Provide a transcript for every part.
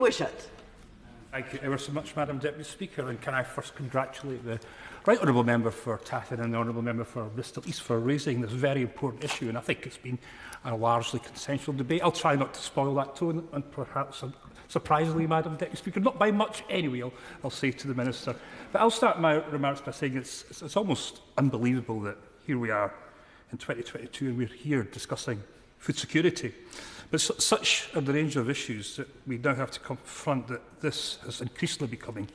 Wishart. Thank you ever so much, Madam Deputy Speaker. And can I first congratulate the Right Honourable Member for Tatton and the Honourable Member for Bristol East for raising this very important issue. And I think it's been a largely consensual debate. I'll try not to spoil that tone, and perhaps surprisingly, Madam Deputy Speaker, not by much anyway, I'll say to the Minister. But I'll start my remarks by saying it's almost unbelievable that here we are in 2022 and we're here discussing food security. But such are the range of issues that we now have to confront that this is increasingly becoming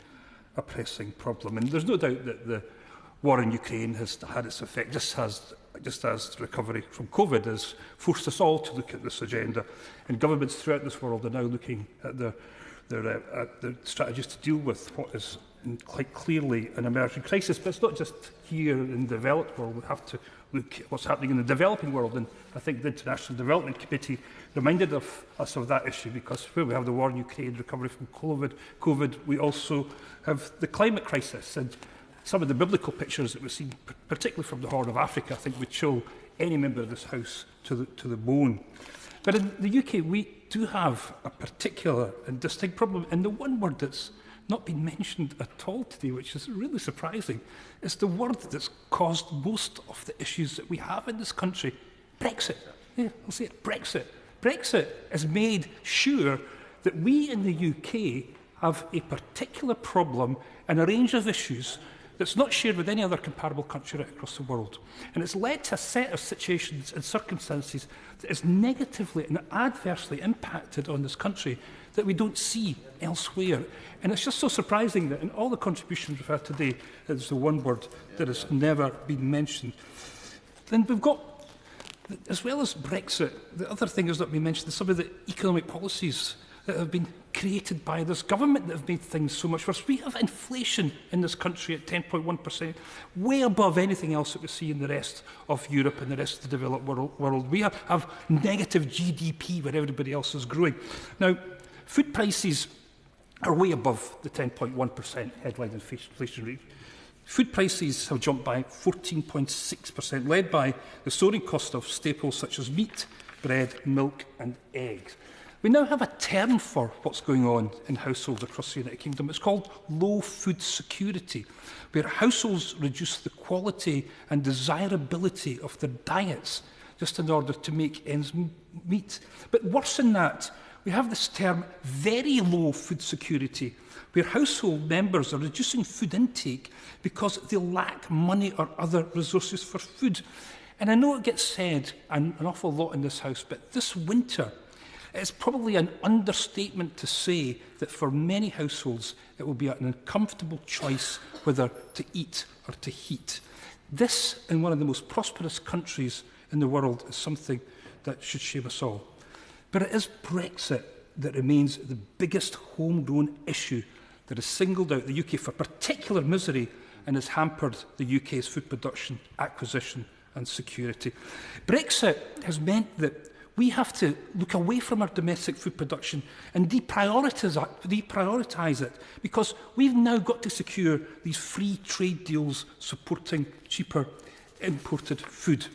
a pressing problem. And there's no doubt that the war in Ukraine has had its effect, just as the recovery from COVID has forced us all to look at this agenda. And governments throughout this world are now looking at their strategies to deal with what is quite clearly an emerging crisis. But it's not just here in the developed world. We have to look at what's happening in the developing world. And I think the International Development Committee reminded us of that issue, because where we have the war in Ukraine, recovery from COVID, we also have the climate crisis. And some of the biblical pictures that we've seen, particularly from the Horn of Africa, I think would chill any member of this House to the bone. But in the UK, we do have a particular and distinct problem. And the one word that's not been mentioned at all today, which is really surprising, is the word that's caused most of the issues that we have in this country: Brexit. Yeah, I'll say it, Brexit. Brexit has made sure that we in the UK have a particular problem and a range of issues that's not shared with any other comparable country right across the world. And it's led to a set of situations and circumstances that has negatively and adversely impacted on this country that we don't see elsewhere. And it's just so surprising that in all the contributions we've had today, it's the one word that has never been mentioned. Then we've got, as well as Brexit, the other thing that's not been mentioned is some of the economic policies that have been created by this government that have made things so much worse. We have inflation in this country at 10.1%, way above anything else that we see in the rest of Europe and the rest of the developed world. We have negative GDP where everybody else is growing. Now, food prices are way above the 10.1% headline inflation rate. Food prices have jumped by 14.6%, led by the soaring cost of staples such as meat, bread, milk and eggs. We now have a term for what's going on in households across the United Kingdom. It's called low food security, where households reduce the quality and desirability of their diets just in order to make ends meet. But worse than that, we have this term very low food security, where household members are reducing food intake because they lack money or other resources for food. And I know it gets said an awful lot in this House, but this winter, it's probably an understatement to say that for many households it will be an uncomfortable choice whether to eat or to heat. This, in one of the most prosperous countries in the world, is something that should shame us all. But it is Brexit that remains the biggest homegrown issue that has singled out the UK for particular misery and has hampered the UK's food production, acquisition and security. Brexit has meant that we have to look away from our domestic food production and deprioritise it, because we've now got to secure these free trade deals supporting cheaper imported food.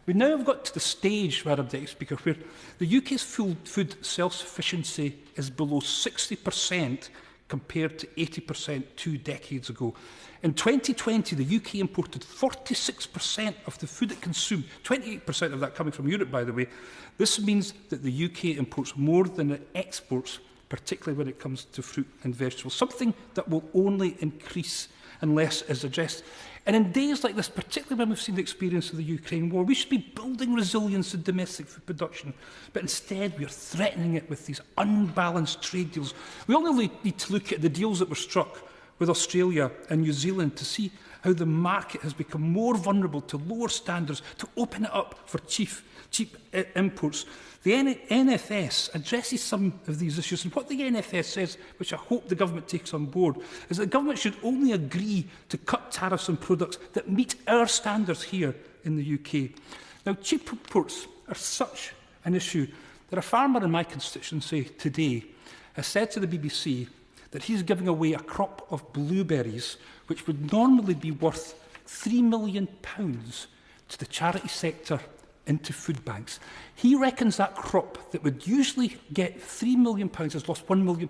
We now have got to the stage, Madam Deputy Speaker, where the UK's food self-sufficiency is below 60% compared to 80% 2 decades ago. In 2020, the UK imported 46% of the food it consumed, 28% of that coming from Europe, by the way. This means that the UK imports more than it exports, particularly when it comes to fruit and vegetables, something that will only increase unless is addressed. And in days like this, particularly when we've seen the experience of the Ukraine war, we should be building resilience in domestic food production. But instead, we are threatening it with these unbalanced trade deals. We only need to look at the deals that were struck with Australia and New Zealand to see how the market has become more vulnerable to lower standards, to open it up for cheap imports. The NFS addresses some of these issues, and what the NFS says, which I hope the government takes on board, is that the government should only agree to cut tariffs on products that meet our standards here in the UK. Now, cheap imports are such an issue that a farmer in my constituency today has said to the BBC that he's giving away a crop of blueberries which would normally be worth £3 million to the charity sector into food banks. He reckons that crop that would usually get £3 million has lost £1 million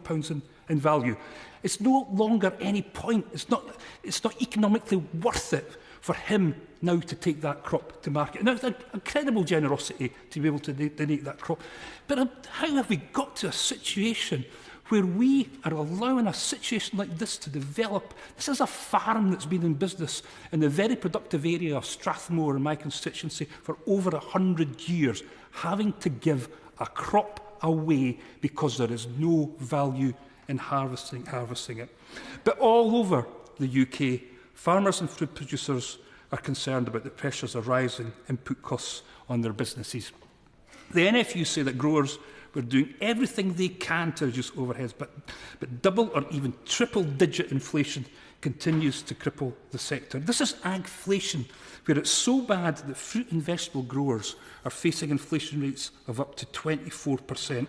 in value. It's no longer any point. It's not economically worth it for him now to take that crop to market. Now, it's an incredible generosity to be able to donate that crop. But how have we got to a situation where we are allowing a situation like this to develop? This is a farm that's been in business in the very productive area of Strathmore in my constituency for over 100 years, having to give a crop away because there is no value in harvesting it. But all over the UK, farmers and food producers are concerned about the pressures of rising input costs on their businesses. The NFU say that growers were doing everything they can to reduce overheads, but double or even triple-digit inflation continues to cripple the sector. This is agflation, where it's so bad that fruit and vegetable growers are facing inflation rates of up to 24%.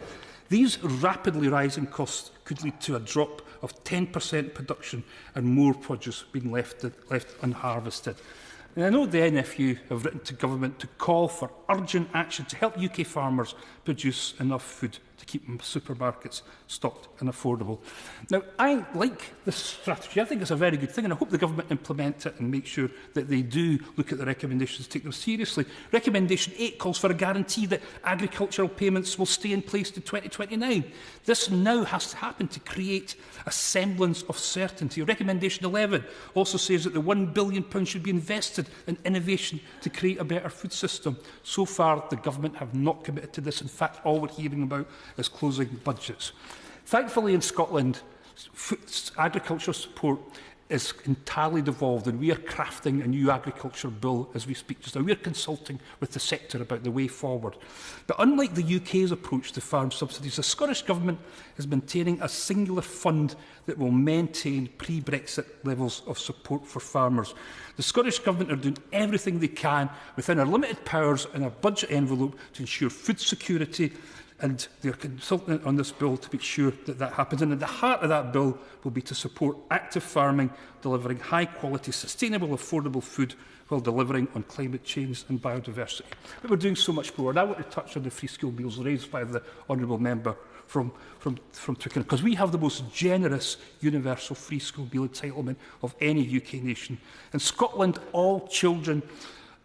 These rapidly rising costs could lead to a drop of 10% production and more produce being left unharvested. And I know the NFU have written to government to call for urgent action to help UK farmers produce enough food to keep supermarkets stocked and affordable. Now, I like this strategy. I think it's a very good thing, and I hope the government implement it and make sure that they do look at the recommendations, take them seriously. Recommendation 8 calls for a guarantee that agricultural payments will stay in place to 2029. This now has to happen to create a semblance of certainty. Recommendation 11 also says that the £1 billion should be invested in innovation to create a better food system. So far, the government have not committed to this. In fact, all we're hearing about is closing budgets. Thankfully, in Scotland, agricultural support is entirely devolved, and we are crafting a new agriculture bill as we speak just now. We are consulting with the sector about the way forward. But unlike the UK's approach to farm subsidies, the Scottish Government is maintaining a singular fund that will maintain pre-Brexit levels of support for farmers. The Scottish Government are doing everything they can within our limited powers and our budget envelope to ensure food security, and they are consulting on this bill to make sure that that happens. And at the heart of that bill will be to support active farming, delivering high-quality, sustainable, affordable food while delivering on climate change and biodiversity. But we're doing so much more. And I want to touch on the free school meals raised by the honourable member from Twickenham, because we have the most generous universal free school meal entitlement of any UK nation. In Scotland, all children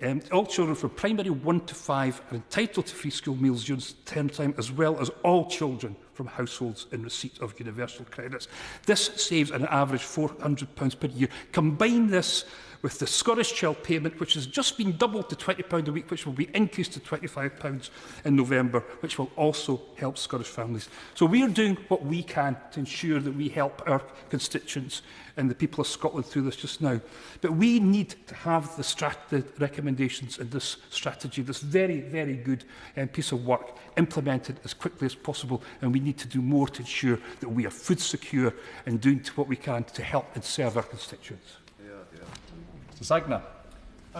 from primary 1 to 5 are entitled to free school meals during term time, as well as all children from households in receipt of universal credits. This saves an average £400 per year. Combine this with the Scottish Child Payment, which has just been doubled to £20 a week, which will be increased to £25 in November, which will also help Scottish families. So we are doing what we can to ensure that we help our constituents and the people of Scotland through this just now. But we need to have the recommendations in this strategy, this very, very good piece of work, implemented as quickly as possible, and we need to do more to ensure that we are food secure and doing what we can to help and serve our constituents. Mr. Sagna.